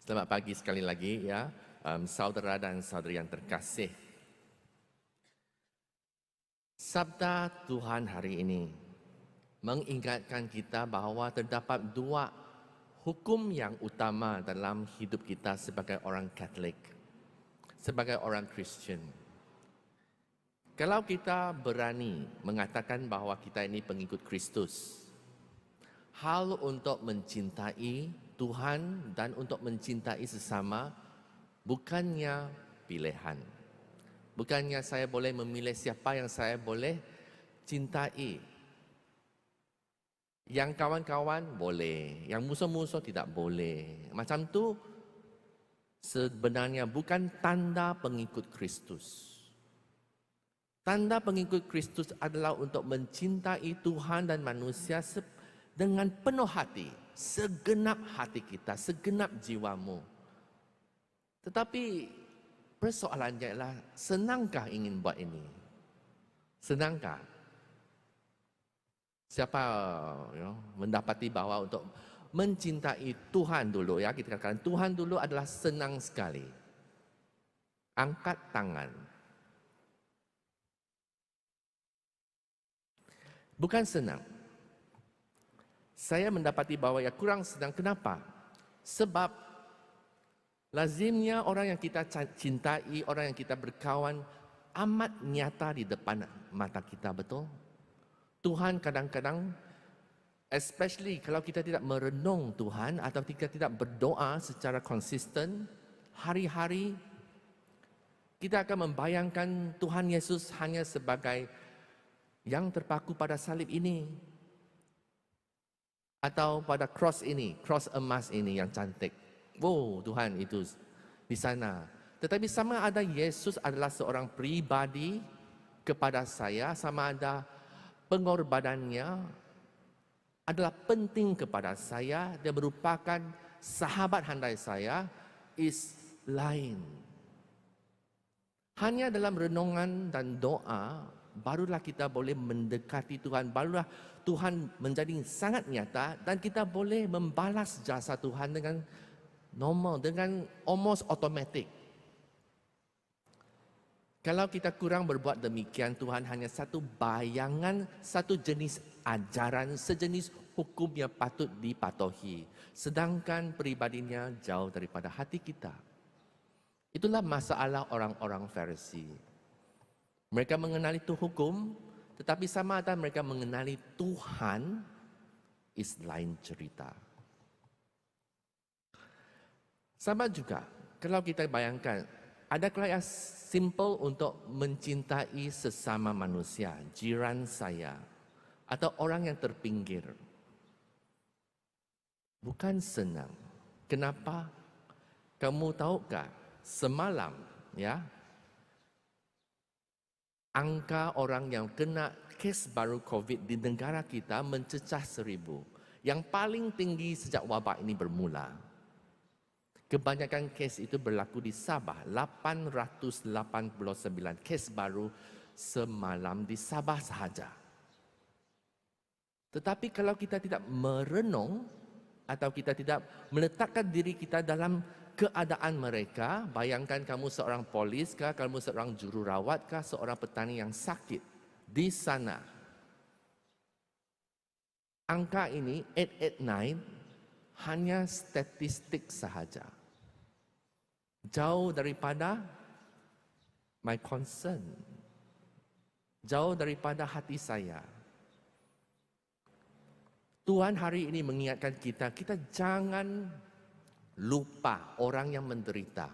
Selamat pagi sekali lagi ya, saudara dan saudari yang terkasih. Sabda Tuhan hari ini mengingatkan kita bahawa terdapat dua hukum yang utama dalam hidup kita sebagai orang Katolik, sebagai orang Kristian. Kalau kita berani mengatakan bahawa kita ini pengikut Kristus, hal untuk mencintai Tuhan dan untuk mencintai sesama bukannya pilihan. Bukannya saya boleh memilih siapa yang saya boleh cintai. Yang kawan-kawan boleh, yang musuh-musuh tidak boleh. Macam tu sebenarnya bukan tanda pengikut Kristus. Tanda pengikut Kristus adalah untuk mencintai Tuhan dan manusia dengan penuh hati, segenap hati kita, segenap jiwamu. Tetapi persoalannya ialah, senangkah ingin buat ini? Senangkah? Siapa mendapati bahawa untuk mencintai Tuhan dulu, ya kita katakan Tuhan dulu adalah senang sekali. Angkat tangan. Bukan senang. Saya mendapati bahawa ya kurang senang. Kenapa? Sebab lazimnya orang yang kita cintai, orang yang kita berkawan amat nyata di depan mata kita, betul? Tuhan kadang-kadang, especially kalau kita tidak merenung Tuhan atau kita tidak berdoa secara konsisten, hari-hari kita akan membayangkan Tuhan Yesus hanya sebagai yang terpaku pada salib ini, atau pada cross ini, cross emas ini yang cantik. Oh, Tuhan itu di sana. Tetapi sama ada Yesus adalah seorang pribadi kepada saya, sama ada pengorbanannya adalah penting kepada saya, dia merupakan sahabat handai saya, is lain. Hanya dalam renungan dan doa, barulah kita boleh mendekati Tuhan, barulah Tuhan menjadi sangat nyata dan kita boleh membalas jasa Tuhan dengan normal, dengan almost automatic. Kalau kita kurang berbuat demikian, Tuhan hanya satu bayangan, satu jenis ajaran, sejenis hukum yang patut dipatuhi. Sedangkan pribadinya jauh daripada hati kita. Itulah masalah orang-orang Farisi. Mereka mengenali itu hukum, tetapi sama ada mereka mengenali Tuhan is lain cerita. Sama juga, kalau kita bayangkan, ada yang simple untuk mencintai sesama manusia, jiran saya, atau orang yang terpinggir. Bukan senang. Kenapa? Kamu tahukah, semalam, ya, angka orang yang kena kes baru COVID di negara kita mencecah 1,000. Yang paling tinggi sejak wabak ini bermula. Kebanyakan kes itu berlaku di Sabah. 889 kes baru semalam di Sabah sahaja. Tetapi kalau kita tidak merenung atau kita tidak meletakkan diri kita dalam keadaan mereka, bayangkan kamu seorang polis kah, kamu seorang jururawat kah, seorang petani yang sakit di sana. Angka ini 889 hanya statistik sahaja. Jauh daripada my concern. Jauh daripada hati saya. Tuhan hari ini mengingatkan kita, kita jangan lupa orang yang menderita,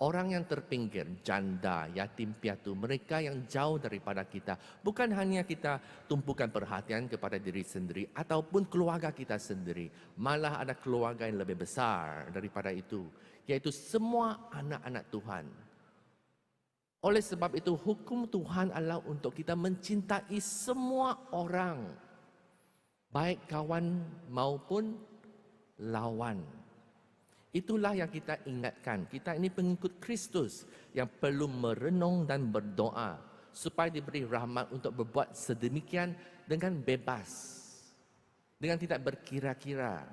orang yang terpinggir, janda, yatim piatu, mereka yang jauh daripada kita. Bukan hanya kita tumpukan perhatian kepada diri sendiri ataupun keluarga kita sendiri. Malah ada keluarga yang lebih besar daripada itu, yaitu semua anak-anak Tuhan. Oleh sebab itu, hukum Tuhan adalah untuk kita mencintai semua orang, baik kawan maupun lawan. Itulah yang kita ingatkan. Kita ini pengikut Kristus yang perlu merenung dan berdoa supaya diberi rahmat untuk berbuat sedemikian dengan bebas, dengan tidak berkira-kira.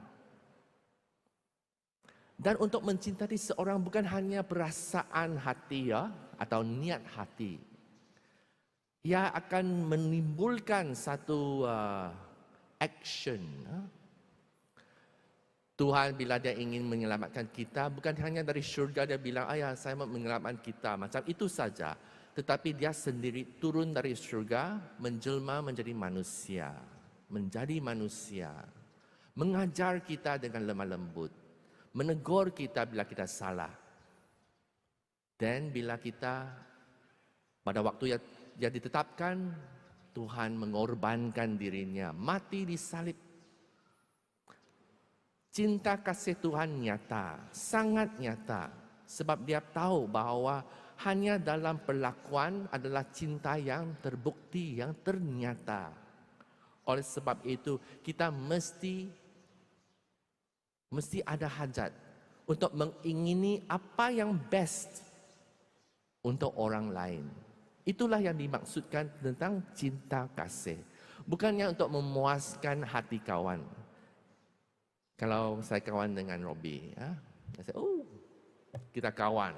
Dan untuk mencintai seorang bukan hanya perasaan hati ya, atau niat hati. Ia akan menimbulkan satu action. Tuhan bila dia ingin menyelamatkan kita, bukan hanya dari syurga dia bilang, ayah saya mau menyelamatkan kita. Macam itu saja. Tetapi dia sendiri turun dari syurga, menjelma menjadi manusia. Menjadi manusia. Mengajar kita dengan lemah lembut. Menegur kita bila kita salah. Dan bila kita pada waktu yang ditetapkan, Tuhan mengorbankan dirinya, mati di salib. Cinta kasih Tuhan nyata, sangat nyata. Sebab dia tahu bahawa hanya dalam perlakuan adalah cinta yang terbukti, yang ternyata. Oleh sebab itu, kita mesti ada hajat untuk mengingini apa yang best untuk orang lain. Itulah yang dimaksudkan tentang cinta kasih. Bukannya untuk memuaskan hati kawan. Kalau saya kawan dengan Robbie, saya kita kawan.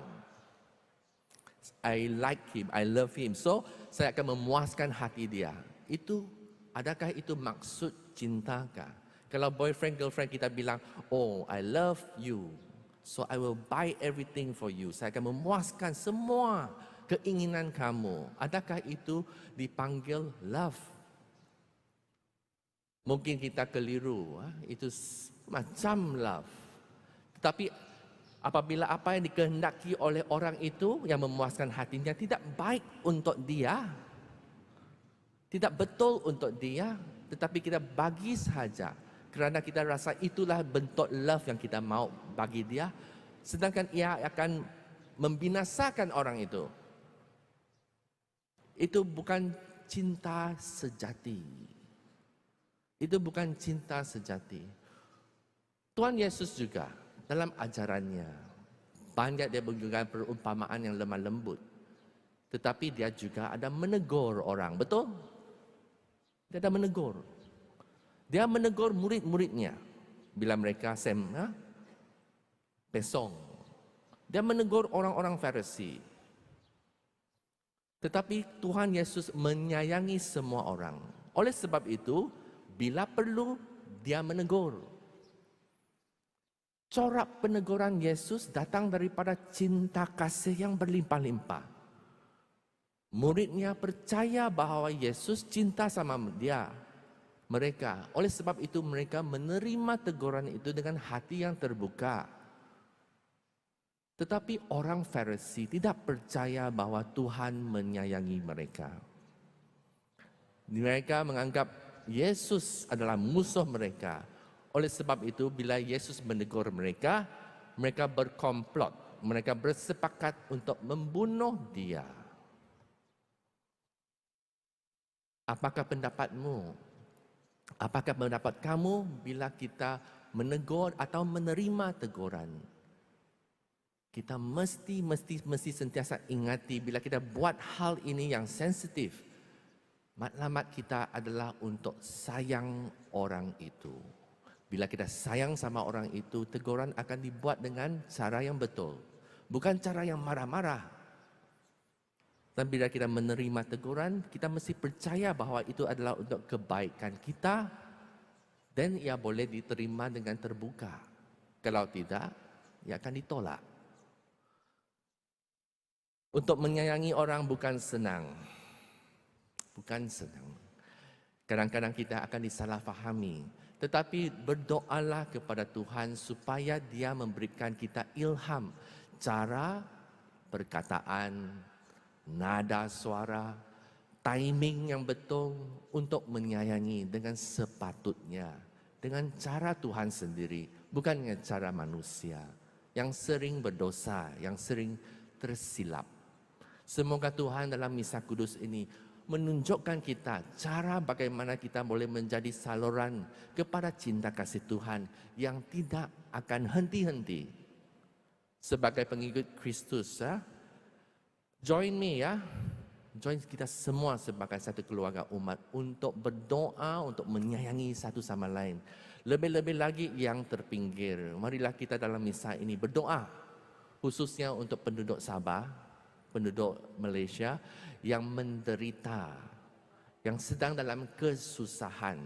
I like him, I love him. So, saya akan memuaskan hati dia. Adakah itu maksud cintakah? Kalau boyfriend, girlfriend kita bilang, oh, I love you. So, I will buy everything for you. Saya akan memuaskan semua keinginan kamu. Adakah itu dipanggil love? Mungkin kita keliru. Itu macam love. Tetapi apabila apa yang dikehendaki oleh orang itu yang memuaskan hatinya tidak baik untuk dia, tidak betul untuk dia, tetapi kita bagi saja kerana kita rasa itulah bentuk love yang kita mau bagi dia, sedangkan ia akan membinasakan orang itu. Itu bukan cinta sejati. Itu bukan cinta sejati. Tuhan Yesus juga dalam ajarannya banyak dia menggunakan perumpamaan yang lemah lembut. Tetapi dia juga ada menegur orang, betul? Dia ada menegur. Dia menegur murid-muridnya bila mereka pesong. Dia menegur orang-orang Farisi. Tetapi Tuhan Yesus menyayangi semua orang. Oleh sebab itu, bila perlu dia menegur. Corak peneguran Yesus datang daripada cinta kasih yang berlimpah-limpah. Muridnya percaya bahawa Yesus cinta sama mereka. Oleh sebab itu mereka menerima teguran itu dengan hati yang terbuka. Tetapi orang Farisi tidak percaya bahawa Tuhan menyayangi mereka. Mereka menganggap Yesus adalah musuh mereka. Oleh sebab itu, bila Yesus menegur mereka, mereka berkomplot. Mereka bersepakat untuk membunuh dia. Apakah pendapatmu? Apakah pendapat kamu bila kita menegur atau menerima teguran? Kita mesti sentiasa ingati bila kita buat hal ini yang sensitif. Matlamat kita adalah untuk sayang orang itu. Bila kita sayang sama orang itu, teguran akan dibuat dengan cara yang betul. Bukan cara yang marah-marah. Dan bila kita menerima teguran, kita mesti percaya bahawa itu adalah untuk kebaikan kita. Dan ia boleh diterima dengan terbuka. Kalau tidak, ia akan ditolak. Untuk menyayangi orang bukan senang. Bukan senang. Kadang-kadang kita akan disalahfahami. Tetapi berdoalah kepada Tuhan supaya Dia memberikan kita ilham. Cara perkataan, nada suara, timing yang betul untuk menyayangi dengan sepatutnya. Dengan cara Tuhan sendiri, bukan dengan cara manusia. Yang sering berdosa, yang sering tersilap. Semoga Tuhan dalam Misa Kudus ini menunjukkan kita cara bagaimana kita boleh menjadi saluran kepada cinta kasih Tuhan yang tidak akan henti-henti. Sebagai pengikut Kristus, join me ya. join kita semua sebagai satu keluarga umat untuk berdoa, untuk menyayangi satu sama lain. Lebih-lebih lagi yang terpinggir. Marilah kita dalam misa ini berdoa, khususnya untuk penduduk Sabah, penduduk Malaysia yang menderita, yang sedang dalam kesusahan.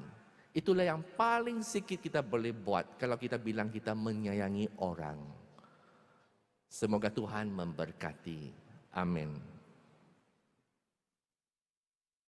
Itulah yang paling sedikit kita boleh buat kalau kita bilang kita menyayangi orang. Semoga Tuhan memberkati. Amin.